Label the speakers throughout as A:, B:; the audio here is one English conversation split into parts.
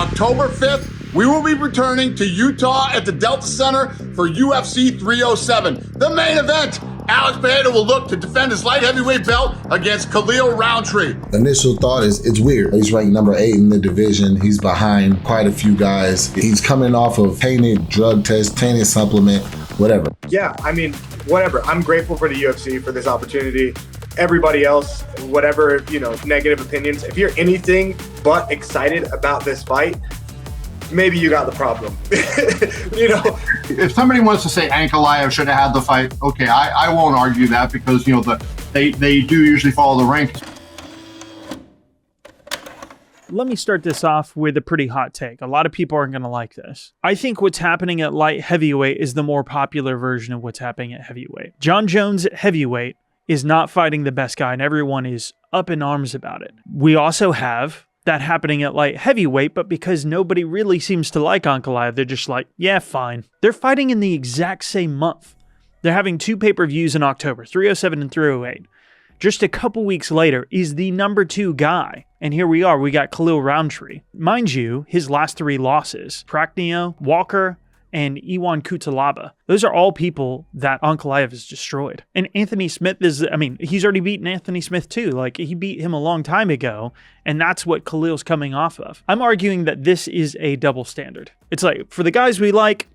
A: October 5th, we will be returning to Utah at the Delta Center for UFC 307. The main event, Alex Pereira will look to defend his light heavyweight belt against Khalil Rountree.
B: Initial thought is it's weird. He's ranked number 8 in the division. He's behind quite a few guys. He's coming off of tainted drug test, tainted supplement, whatever.
C: Yeah, I mean, whatever. I'm grateful for the UFC for this opportunity. Everybody else, whatever, negative opinions, if you're anything but excited about this fight, maybe you got the problem.
D: If somebody wants to say Ankalaev should have had the fight, okay, I won't argue that because, they do usually follow the ranks.
E: Let me start this off with a pretty hot take. A lot of people aren't going to like this. I think what's happening at light heavyweight is the more popular version of what's happening at heavyweight. John Jones at heavyweight is not fighting the best guy, and everyone is up in arms about it. We also have that happening at light heavyweight, but because nobody really seems to like Ankalaev, they're just like, yeah, fine. They're fighting in the exact same month. They're having 2 pay-per-views in October, 307 and 308. Just a couple weeks later, is the number 2 guy. And here we are, we got Khalil Rountree. Mind you, his last 3 losses, Praknio, Walker, and Iwan Kutalaba. Those are all people that Ankalaev has destroyed. And Anthony Smith he's already beaten Anthony Smith too. Like, he beat him a long time ago, and that's what Khalil's coming off of. I'm arguing that this is a double standard. It's like, for the guys we like,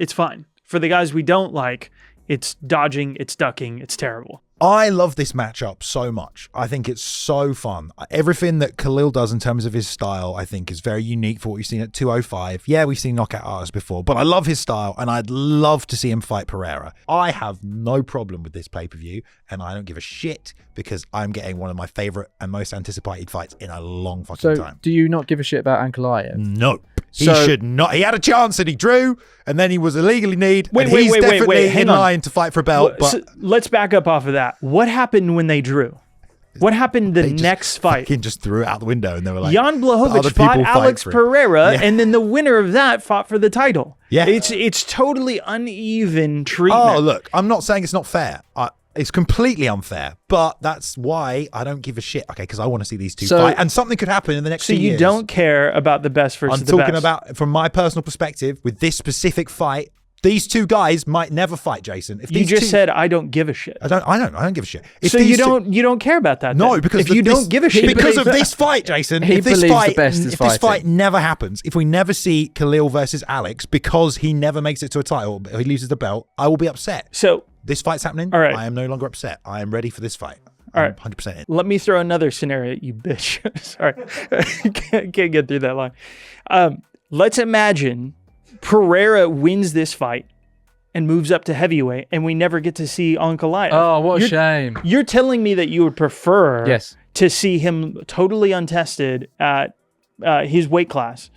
E: it's fine. For the guys we don't like, it's dodging, it's ducking, it's terrible.
F: I love this matchup so much. I think it's so fun. Everything that Khalil does in terms of his style, I think, is very unique for what we've seen at 205. Yeah, we've seen knockout artists before, but I love his style, and I'd love to see him fight Pereira. I have no problem with this pay-per-view, and I don't give a shit because I'm getting one of my favorite and most anticipated fights in a long fucking time.
G: Do you not give a shit about Ankalaev?
F: No. He should not. He had a chance and he drew, and then he was illegally kneed. He's definitely in line to fight for a belt. But
E: so let's back up off of that. What happened when they drew? What happened the next fight?
F: Fucking just threw it out the window, and they were like,
E: Jan Blachowicz fought Alex Pereira, and then the winner of that fought for the title.
F: Yeah,
E: it's totally uneven treatment.
F: Oh, look, I'm not saying it's not fair. It's completely unfair, but that's why I don't give a shit. Okay, because I want to see these two fight, and something could happen in the next 2 years.
E: So you don't care about the best versus the best?
F: I'm talking about, from my personal perspective, with this specific fight, these 2 guys might never fight, Jason. If
E: you just said I don't give a shit.
F: I don't give a shit.
E: So you don't care about that?
F: No,
E: then?
F: because
E: if you don't give a shit
F: because of this fight, Jason.
G: If this
F: fight never happens, if we never see Khalil versus Alex because he never makes it to a title, he loses the belt, I will be upset.
E: So
F: this fight's happening.
E: All right.
F: I am no longer upset. I am ready for this fight.
E: All right,
F: 100% in.
E: Let me throw another scenario at you, bitch. Sorry, can't get through that line. Let's imagine Pereira wins this fight and moves up to heavyweight, and we never get to see Ankalaev.
G: Oh, what a shame.
E: You're telling me that you would prefer to see him totally untested at his weight class.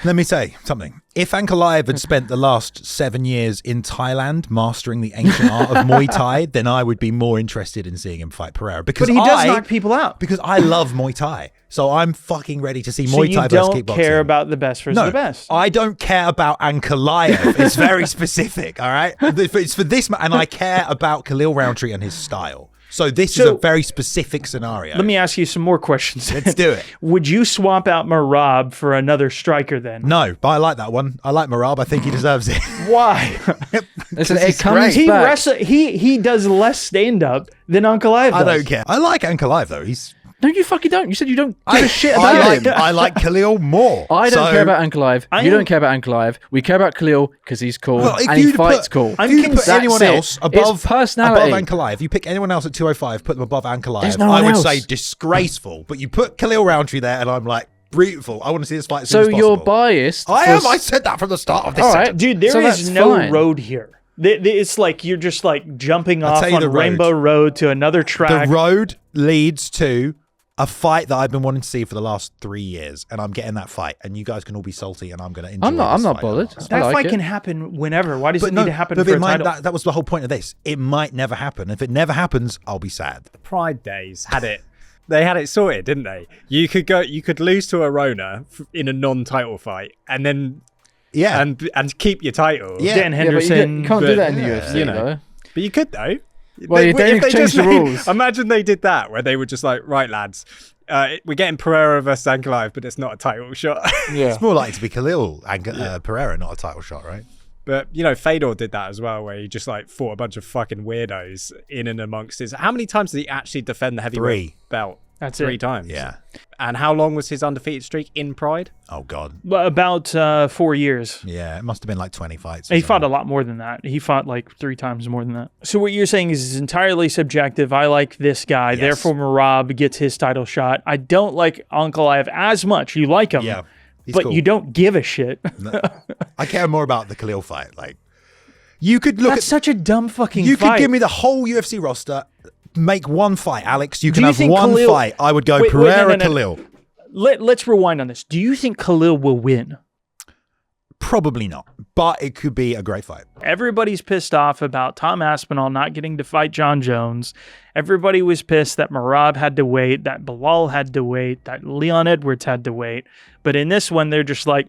F: Let me say something. If Ankalaev had spent the last 7 years in Thailand mastering the ancient art of Muay Thai, then I would be more interested in seeing him fight Pereira. But
E: he does knock people out.
F: Because I love Muay Thai. So I'm fucking ready to see Muay Thai versus kickboxing.
E: So you don't care about the best versus the best?
F: I don't care about Ankalaev. It's very specific, all right? It's for this, and I care about Khalil Rountree and his style. So this is a very specific scenario.
E: Let me ask you some more questions.
F: Let's do it.
E: Would you swap out Merab for another striker then?
F: No, but I like that one. I like Merab. I think he deserves it.
E: Why?
G: Listen, it comes back.
E: He does less stand-up than Ankalaev does.
F: I don't care. I like Ankalaev, though. He's...
G: No, you fucking don't. You said you don't give a shit about him.
F: I like Khalil more.
G: I don't care about Ankalaev. You don't care about Ankalaev. We care about Khalil because he's cool and he fights cool.
F: If you put anyone else above
G: personality.
F: Ankalaev, you pick anyone else at 205, put them above Ankalaev,
G: No
F: I would
G: else.
F: say disgraceful. But you put Khalil Rountree there, and I'm like, beautiful. I want to see this fight as soon
G: So
F: as possible.
G: you're biased.
F: I am. I said that from the start of this sentence.
E: Dude, there is no road here. It's like you're just like jumping off on Rainbow Road to another track.
F: The road leads to a fight that I've been wanting to see for the last 3 years, and I'm getting that fight, and you guys can all be salty, and I'm going to enjoy
G: I'm not bothered.
E: That fight can happen whenever. Why does it need to happen for a title?
F: That was the whole point of this. It might never happen. If it never happens, I'll be sad.
H: Pride days had it. They had it sorted, didn't they? You could lose to Arona in a non-title fight, and then and keep your title.
F: Yeah.
E: Dan Henderson.
G: You can't do that in the UFC, though.
H: But you could though.
G: Well, they changed the rules.
H: Imagine they did that, where they were just like, right, lads, We're getting Pereira versus Ankalaev, but it's not a title shot.
G: Yeah.
F: It's more likely to be Khalil Pereira, not a title shot, right?
H: But, you know, Fedor did that as well, where he just, like, fought a bunch of fucking weirdos in and amongst his... How many times did he actually defend the heavyweight belt?
E: That's
H: Three
E: it.
H: times.
F: Yeah.
H: And how long was his undefeated streak in Pride?
F: Oh, God.
E: About 4 years.
F: Yeah, it must have been like 20 fights.
E: He fought a lot more than that. He fought like 3 times more than that. So what you're saying is it's entirely subjective. I like this guy.
F: Yes.
E: Therefore, Merab gets his title shot. I don't like Ankalaev as much. You like him,
F: Yeah, he's
E: but
F: cool.
E: you don't give a shit.
F: No. I care more about the Khalil fight. Like, you could look
E: That's such a dumb fucking
F: You
E: fight.
F: could give me the whole UFC roster, make one fight, Alex. You
E: Do
F: can
E: you
F: have
E: think
F: one
E: Khalil-
F: fight. I would go
E: Wait,
F: Pereira,
E: no.
F: Khalil.
E: Let's rewind on this. Do you think Khalil will win?
F: Probably not, but it could be a great fight.
E: Everybody's pissed off about Tom Aspinall not getting to fight John Jones. Everybody was pissed that Merab had to wait, that Bilal had to wait, that Leon Edwards had to wait. But in this one, they're just like,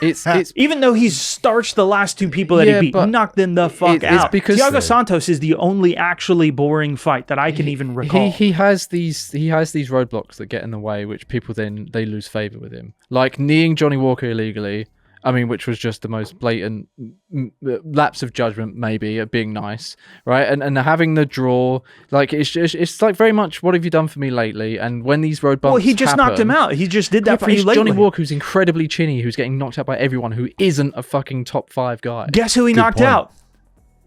G: It's
E: even though he's starched the last 2 people that
G: Yeah,
E: he beat,
G: but
E: knocked them the fuck
G: it's
E: out.
G: because-
E: Thiago Santos is the only actually boring fight that I can even recall.
G: He has these roadblocks that get in the way, which people then they lose favor with him, like kneeing Johnny Walker illegally. I mean, which was just the most blatant lapse of judgment, maybe, at being nice, right? And having the draw, like it's like very much, what have you done for me lately? And when these road bumps,
E: Well, he just knocked him out. He just did that for you
G: it's
E: lately.
G: Johnny Walker, who's incredibly chinny, who's getting knocked out by everyone, who isn't a fucking top 5 guy.
E: Guess who he
F: Good
E: knocked
F: point.
E: out?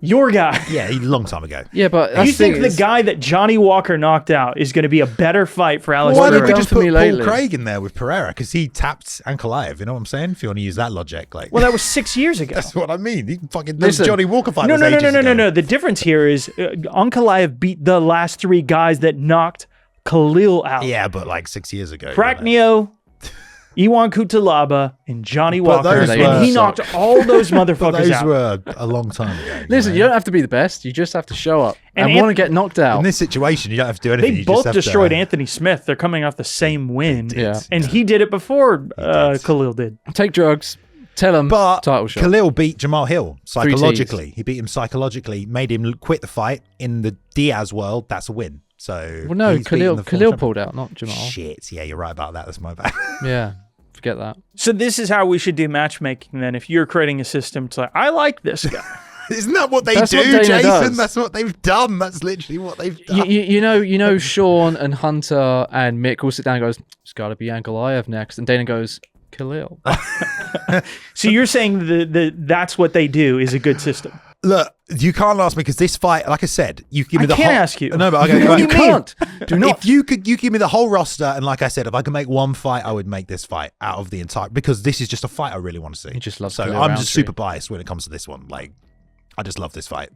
E: Your guy.
F: Yeah, a long time ago.
G: Yeah, but
E: You
G: that's
E: think
G: thing
E: the
G: is-
E: guy that Johnny Walker knocked out is going to be a better fight for Alex
F: Why
G: What
F: don't
G: have
F: we
G: you
E: Pereira?
F: just
G: done for
F: put
G: me
F: Paul
G: lately?
F: Craig in there with Pereira because he tapped Ankalaev? You know what I'm saying? If you want to use that logic, like,
E: Well, that was 6 years ago.
F: that's what I mean. He fucking
G: Listen,
F: Johnny Walker fight.
E: No.
F: was ages ago.
E: The difference here is Ankalaev beat the last 3 guys that knocked Khalil out.
F: Yeah, but like 6 years ago.
E: Praknio, Iwan Kutalaba, and Johnny
F: But
E: Walker,
F: those
E: and
F: were-
E: he knocked all those
F: But
E: motherfuckers
F: those
E: out.
F: were a long time ago.
G: Listen,
F: know?
G: you don't have to be the best. You just have to show up
E: And
G: and want to get knocked out.
F: In this situation, you don't have to do anything.
E: They
F: you
E: both
F: just have
E: destroyed
F: to,
E: Anthony Smith. They're coming off the same win.
G: Yeah.
E: And he did it before
F: did.
E: Khalil did.
G: Take drugs. Tell them
F: But
G: title shot.
F: Khalil beat Jamal Hill
G: Ts.
F: psychologically. He beat him psychologically, made him quit the fight. In the Diaz world, that's a win. So
G: Well, no,
F: he's beaten
G: Khalil
F: the former
G: Khalil
F: champion.
G: pulled out, not Jamal.
F: Shit, yeah, you're right about that. That's my bad.
G: Yeah, forget that.
E: So this is how we should do matchmaking then. If you're creating a system, it's like, I like this guy.
F: Isn't that what they
G: That's
F: do,
G: what Dana
F: Jason?
G: does.
F: That's what they've done. That's literally what they've done.
G: You know, Sean and Hunter and Mick all sit down and goes, it's got to be Ankalaev next. And Dana goes, Khalil.
E: So you're saying that's what they do is a good system.
F: Look, you can't ask me because this fight, like I said, you give me
E: I
F: the
E: can't
F: whole.
E: ask you.
F: No, but okay,
E: What do you
F: right.
E: mean?
G: Can't. Do not.
F: If you give me the whole roster, and like I said, if I could make one fight, I would make this fight out of the entire because this is just a fight I really want to see.
G: He just loves
F: So
G: Khalil
F: I'm
G: Rountree.
F: just super biased when it comes to this one. Like, I just love this fight.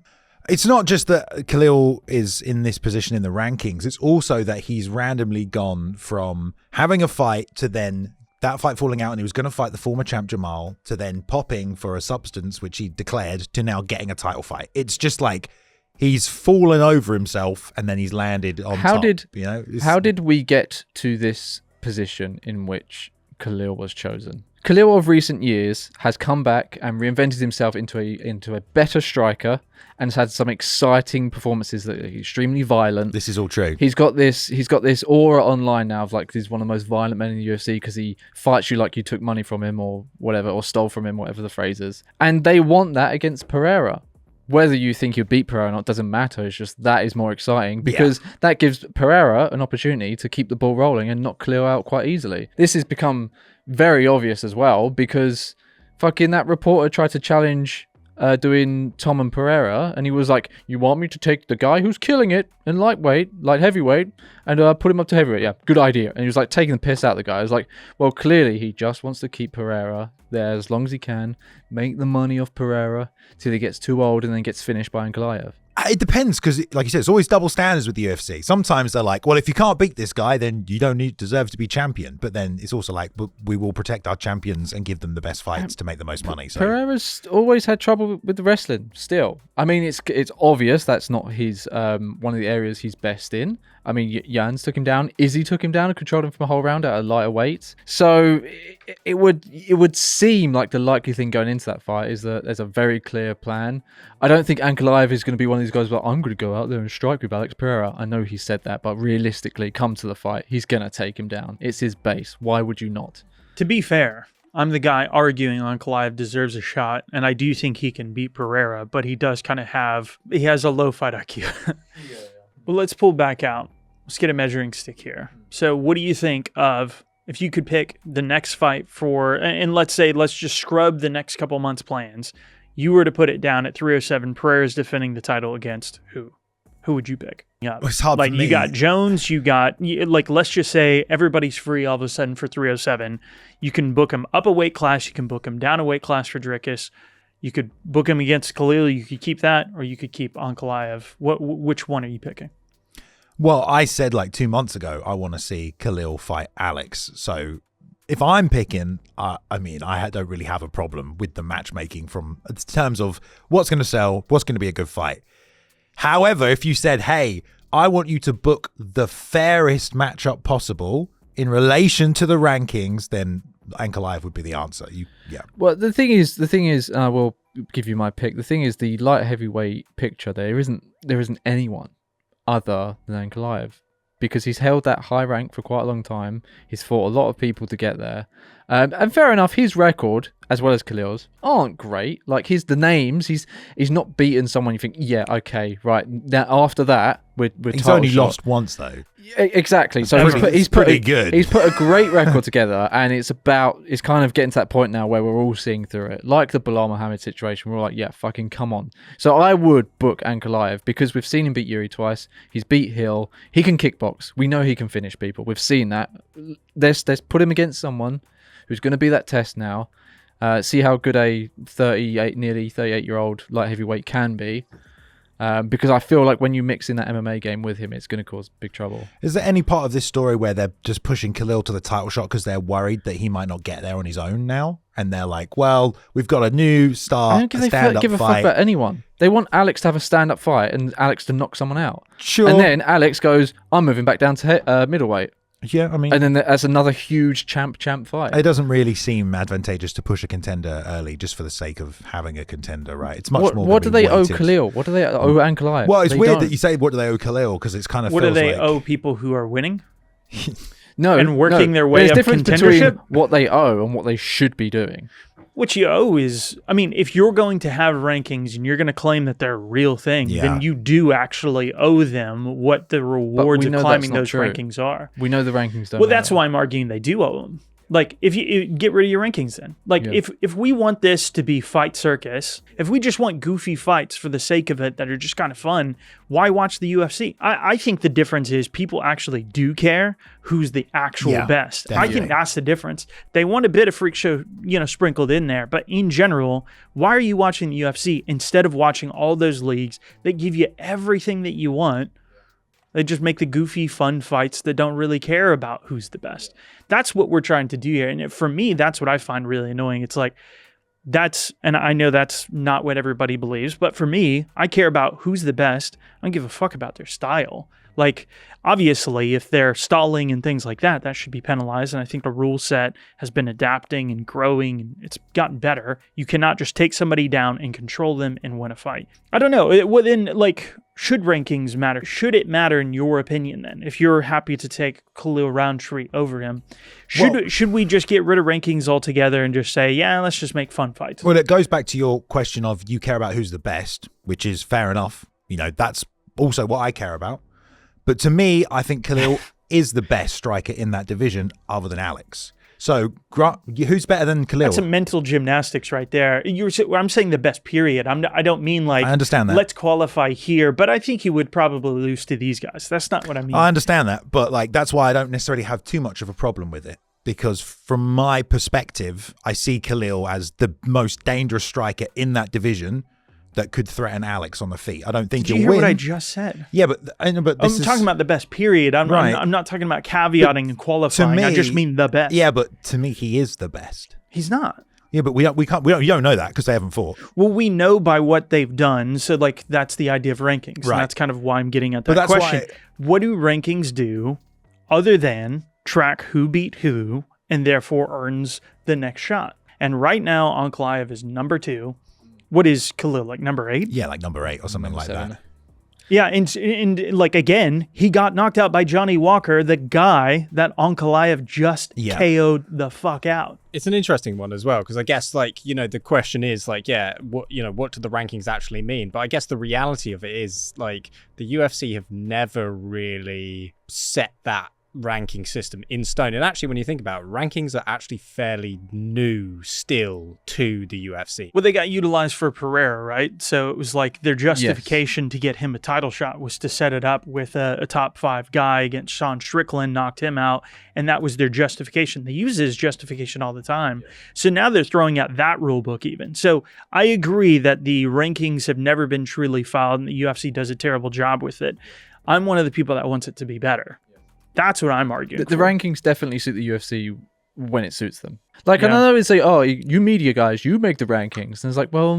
F: It's not just that Khalil is in this position in the rankings. It's also that he's randomly gone from having a fight to then that fight falling out and he was going to fight the former champ Jamal to then popping for a substance, which he declared, to now getting a title fight. It's just like he's fallen over himself and then he's landed on top.
G: How did we get to this position in which Khalil was chosen? Khalil of recent years has come back and reinvented himself into a better striker and has had some exciting performances that are extremely violent.
F: This is all true.
G: He's got this aura online now of like he's one of the most violent men in the UFC because he fights you like you took money from him or whatever, or stole from him, whatever the phrase is. And they want that against Pereira. Whether you think you beat Pereira or not doesn't matter. It's just that is more exciting because that gives Pereira an opportunity to keep the ball rolling and knock Khalil out quite easily. This has become very obvious as well because fucking that reporter tried to challenge doing Tom and Pereira, and he was like, you want me to take the guy who's killing it in light heavyweight and put him up to heavyweight? Yeah, good idea. And he was like taking the piss out of the guy. I was like, well, clearly he just wants to keep Pereira there as long as he can, make the money off Pereira till he gets too old and then gets finished by Ankalaev.
F: It depends because, like you said, it's always double standards with the UFC. Sometimes they're like, well, if you can't beat this guy, then you don't deserve to be champion. But then it's also like, but we will protect our champions and give them the best fights to make the most money. So
G: Pereira's always had trouble with the wrestling still. I mean, it's obvious that's not his one of the areas he's best in. I mean, Jans took him down. Izzy took him down and controlled him from a whole round at a lighter weight. So it would seem like the likely thing going into that fight is that there's a very clear plan. I don't think Ankalaev is going to be one of these guys like, I'm going to go out there and strike with Alex Pereira. I know he said that, but realistically, come to the fight, he's going to take him down. It's his base. Why would you not? To be fair, I'm the guy arguing Ankalaev deserves a shot, and I do think he can beat Pereira, but he does kind of he has a low fight IQ. Well, let's pull back out. Let's get a measuring stick here. So what do you think of, if you could pick the next fight and let's just scrub the next couple months' plans, you were to put it down at 307, Pereira's defending the title against who? Who would you pick? Yeah,
F: it's hard for me.
G: You got Jones, let's just say everybody's free all of a sudden for 307. You can book him up a weight class, you can book him down a weight class for Dricus. You could book him against Khalil, you could keep that, or you could keep Ankalaev. Which one are you picking?
F: Well, I said 2 months ago, I want to see Khalil fight Alex. So if I'm picking, I don't really have a problem with the matchmaking in terms of what's going to sell, what's going to be a good fight. However, if you said, hey, I want you to book the fairest matchup possible in relation to the rankings, then Ankalaev would be the answer. Well, the thing is, I will give you my pick. The thing is, the light heavyweight picture, there isn't anyone other than Ankalaev, because he's held that high rank for quite a long time. He's fought a lot of people to get there. And fair enough, his record, as well as Khalil's, aren't great. The names, he's not beaten someone you think, yeah, okay, right. Now, after that, he's only lost once, though.
G: Exactly. So he's put a great record together, and it's kind of getting to that point now where we're all seeing through it. Like the Bilal Muhammad situation, we're all like, yeah, fucking come on. So I would book Ankalaev because we've seen him beat Yuri twice. He's beat Hill. He can kickbox. We know he can finish people. We've seen that. Let's put him against someone who's going to be that test now. See how good a 38, nearly 38-year-old light heavyweight can be. Because I feel like when you mix in that MMA game with him, it's going to cause big trouble.
F: Is there any part of this story where they're just pushing Khalil to the title shot because they're worried that he might not get there on his own now? And they're like, well, we've got a new star,
G: I don't give a fuck about anyone. They want Alex to have a stand-up fight and Alex to knock someone out.
F: Sure.
G: And then Alex goes, I'm moving back down to middleweight.
F: Yeah, I mean...
G: And then that's another huge champ fight.
F: It doesn't really seem advantageous to push a contender early just for the sake of having a contender, right? It's much more...
G: What do they owe Khalil? What do they owe Ankalaev?
F: Well, it's weird that you say, what do they owe Khalil? Because it's kind of
E: What do they owe people who are winning?
G: No.
E: And working their way up contendership?
G: There's difference between what they owe and what they should be doing.
E: What you owe is, if you're going to have rankings and you're going to claim that they're a real thing, then you do actually owe them what the rewards of climbing those rankings are.
G: We know the rankings don't.
E: Well, that's why I'm arguing they do owe them. If you get rid of your rankings then. If we want this to be fight circus, if we just want goofy fights for the sake of it that are just kind of fun, why watch the UFC? I think the difference is people actually do care who's the actual best. Definitely. I think that's the difference. They want a bit of freak show, sprinkled in there, but in general, why are you watching the UFC instead of watching all those leagues that give you everything that you want? They just make the goofy, fun fights that don't really care about who's the best. That's what we're trying to do here. And for me, that's what I find really annoying. It's and I know that's not what everybody believes, but for me, I care about who's the best. I don't give a fuck about their style. Obviously, if they're stalling and things like that, that should be penalized. And I think the rule set has been adapting and growing, and it's gotten better. You cannot just take somebody down and control them and win a fight. I don't know. Should rankings matter? Should it matter in your opinion then? If you're happy to take Khalil Rountree over him, should we just get rid of rankings altogether and just say, yeah, let's just make fun fights?
F: Well, it goes back to your question of you care about who's the best, which is fair enough. That's also what I care about. But to me, I think Khalil is the best striker in that division other than Alex. So who's better than Khalil?
E: That's a mental gymnastics right there. I'm saying the best period. I don't mean I
F: understand that.
E: Let's qualify here, but I think he would probably lose to these guys. That's not what I mean.
F: I understand that, but that's why I don't necessarily have too much of a problem with it. Because from my perspective, I see Khalil as the most dangerous striker in that division that could threaten Alex on the feet. I don't think
E: he'll
F: win.
E: Did you hear what I just said?
F: Yeah, but I'm
E: talking about the best period. I'm not talking about caveating and qualifying. I just mean the best.
F: Yeah, but to me, he is the best.
E: He's not.
F: Yeah, but we don't know that because they haven't fought.
E: Well, we know by what they've done, so like that's the idea of rankings.
F: Right.
E: And that's kind of why I'm getting at that question. What do rankings do other than track who beat who and therefore earns the next shot? And right now, Ankalaev is number 2. What is Khalil, like number 8?
F: Yeah, like number 8 or something like
G: 7.
F: that.
E: Yeah, and like again, he got knocked out by Johnny Walker, the guy that Ankalaev just KO'd the fuck out.
H: It's an interesting one as well, because I guess like, the question is like, what do the rankings actually mean? But I guess the reality of it is like the UFC have never really set that ranking system in stone. And actually, when you think about it, rankings are actually fairly new still to the UFC.
E: Well, they got utilized for Pereira, right? So it was like their justification to get him a title shot was to set it up with a top 5 guy against Sean Strickland, knocked him out, and that was their justification. They use it as justification all the time. So now they're throwing out that rule book even. So I agree that the rankings have never been truly filed, and the UFC does a terrible job with it. I'm one of the people that wants it to be better. That's what I'm arguing.
G: The rankings definitely suit the UFC when it suits them. Like, I know it's like, oh, you media guys, you make the rankings. And it's like, well,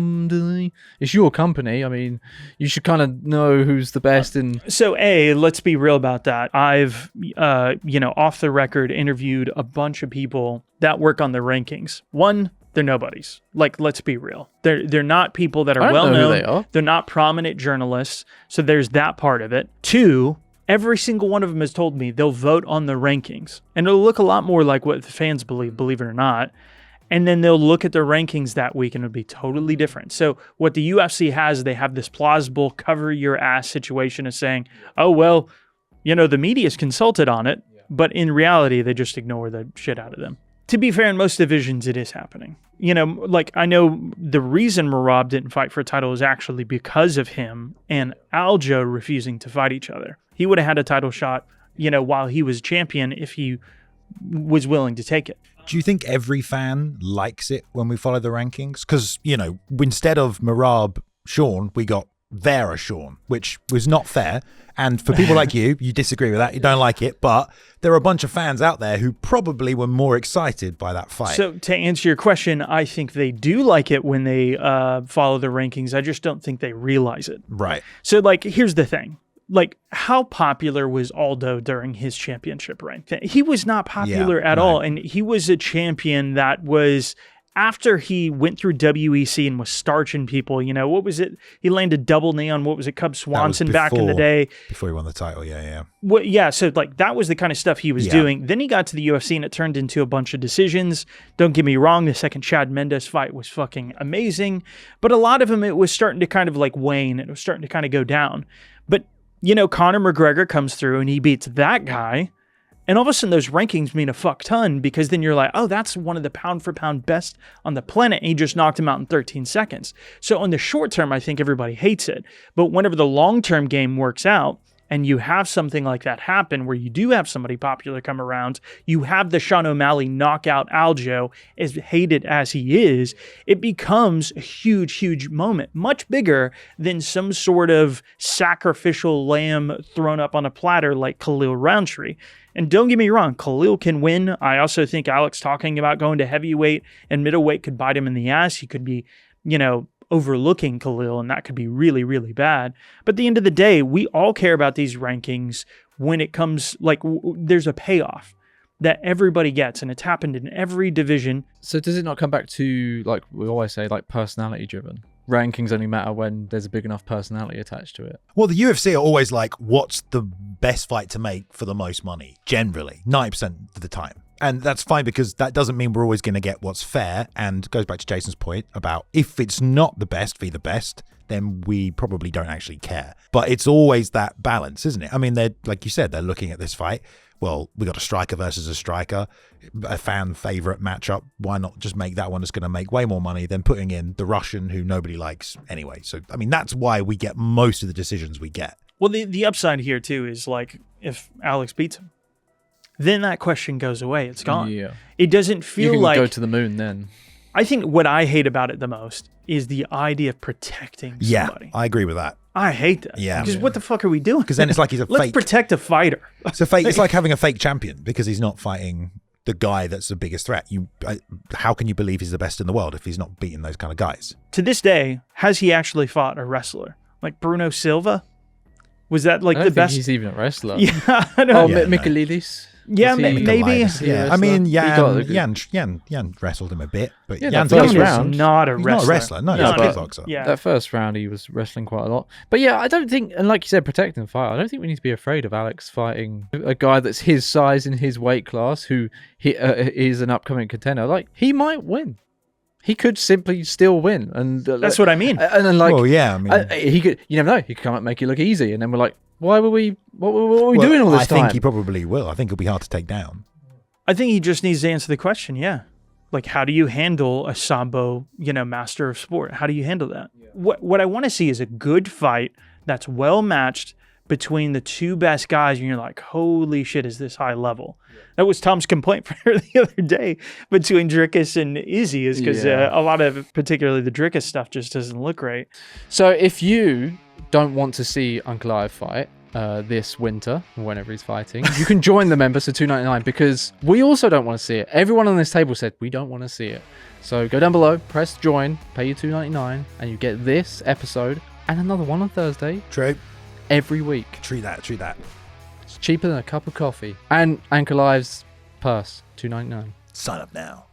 G: it's your company. I mean, you should kind of know who's the best.
E: So, let's be real about that. I've, off the record, interviewed a bunch of people that work on the rankings. One, they're nobodies. Like, let's be real. They're not people that are well known. They're not prominent journalists. So there's that part of it. 2, every single one of them has told me they'll vote on the rankings. And it'll look a lot more like what the fans believe it or not. And then they'll look at the rankings that week and it'll be totally different. So what the UFC has, they have this plausible cover your ass situation of saying, oh, well, the media's consulted on it. But in reality, they just ignore the shit out of them. To be fair, in most divisions, it is happening. Like I know the reason Merab didn't fight for a title is actually because of him and Aljo refusing to fight each other. He would have had a title shot, while he was champion if he was willing to take it.
F: Do you think every fan likes it when we follow the rankings? Because, instead of Merab Sean, we got Vera Sean, which was not fair. And for people like you disagree with that, you don't like it, but there are a bunch of fans out there who probably were more excited by that fight.
E: So to answer your question, I think they do like it when they follow the rankings. I just don't think they realize it.
F: Right.
E: So like, here's the thing. Like, how popular was Aldo during his championship reign? He was not popular at all. And he was a champion that was, after he went through WEC and was starching people, what was it? He landed double knee on, Cub Swanson back in the day.
F: Before he won the title, yeah.
E: Well, yeah, so like that was the kind of stuff he was doing. Then he got to the UFC and it turned into a bunch of decisions. Don't get me wrong, the second Chad Mendes fight was fucking amazing. But a lot of them, it was starting to kind of like wane. It was starting to kind of go down. But Conor McGregor comes through and he beats that guy. And all of a sudden, those rankings mean a fuck ton because then you're like, oh, that's one of the pound for pound best on the planet. And he just knocked him out in 13 seconds. So on the short term, I think everybody hates it. But whenever the long term game works out and you have something like that happen where you do have somebody popular come around, you have the Sean O'Malley knockout Aljo, as hated as he is, it becomes a huge, huge moment, much bigger than some sort of sacrificial lamb thrown up on a platter like Khalil Rountree. And don't get me wrong, Khalil can win. I also think Alex talking about going to heavyweight and middleweight could bite him in the ass. He could be, overlooking Khalil, and that could be really, really bad. But at the end of the day, we all care about these rankings when it comes, there's a payoff that everybody gets, and it's happened in every division.
G: So does it not come back to, like we always say, like personality driven? Rankings only matter when there's a big enough personality attached to it.
F: Well, the UFC are always like, what's the best fight to make for the most money? Generally, 90% of the time. And that's fine because that doesn't mean we're always going to get what's fair. And goes back to Jason's point about if it's not the best be the best, then we probably don't actually care. But it's always that balance, isn't it? I mean, they're, like you said, they're looking at this fight. Well, we got a striker versus a striker, a fan favorite matchup. Why not just make that one that's going to make way more money than putting in the Russian who nobody likes anyway? So, I mean, that's why we get most of the decisions we get.
E: Well, the upside here, too, is like if Alex beats him, then that question goes away. It's gone. Yeah. It doesn't feel like...
G: You can go to the moon then.
E: I think what I hate about it the most is the idea of protecting somebody.
F: Yeah, I agree with that.
E: I hate that.
F: Yeah.
E: Because what the fuck are we doing?
F: Because then it's like he's a
E: Let's
F: fake...
E: protect a fighter.
F: It's a fake. It's like having a fake champion because he's not fighting the guy that's the biggest threat. How can you believe he's the best in the world if he's not beating those kind of guys?
E: To this day, has he actually fought a wrestler like Bruno Silva? Was that like
G: I don't
E: the
G: think
E: best?
G: he's even a wrestler.
E: Yeah, I know.
G: Oh,
F: Yeah, no.
G: Michaelidis.
E: Yeah,
G: Was he-
E: maybe.
G: Was he a
F: Yeah, I
G: wrestler?
F: mean,
G: He got the-
F: Jan wrestled him a bit, but
G: Yeah,
F: Jan's
G: that
F: not
G: first
F: a
E: Jan
G: round.
E: is not a
F: He's
E: wrestler.
F: not a wrestler. No, he's
E: No,
F: a
E: but-
F: kickboxer.
E: Yeah.
G: That first round, he was wrestling quite a lot. But yeah, I don't think, and like you said, protecting the fight, I don't think we need to be afraid of Alex fighting a guy that's his size in his weight class who is an upcoming contender. Like, he might win. He could simply still win. And
E: That's what I mean.
G: And then, like,
F: Well, yeah, I mean,
G: he could, you never know, he could come up and make it look easy. And then we're like, what were we doing all this
F: I
G: time?
F: think he probably will. I think he'll be hard to take down.
E: I think he just needs to answer the question. Yeah. Like, how do you handle a Sambo, master of sport? How do you handle that? Yeah. What I want to see is a good fight that's well matched between the two best guys. And you're like, holy shit, is this high level? Yeah. That was Tom's complaint for the other day between Dricus and Izzy, is because a lot of, particularly the Dricus stuff, just doesn't look great.
G: So if you don't want to see Ankalaev fight this winter, whenever he's fighting, you can join the members for $2.99 because we also don't want to see it. Everyone on this table said we don't want to see it. So go down below, press join, pay your $2.99, and you get this episode and another one on Thursday.
F: True.
G: Every week.
F: True that.
G: It's cheaper than a cup of coffee. And Ankalaev's purse, $2.99.
F: Sign up now.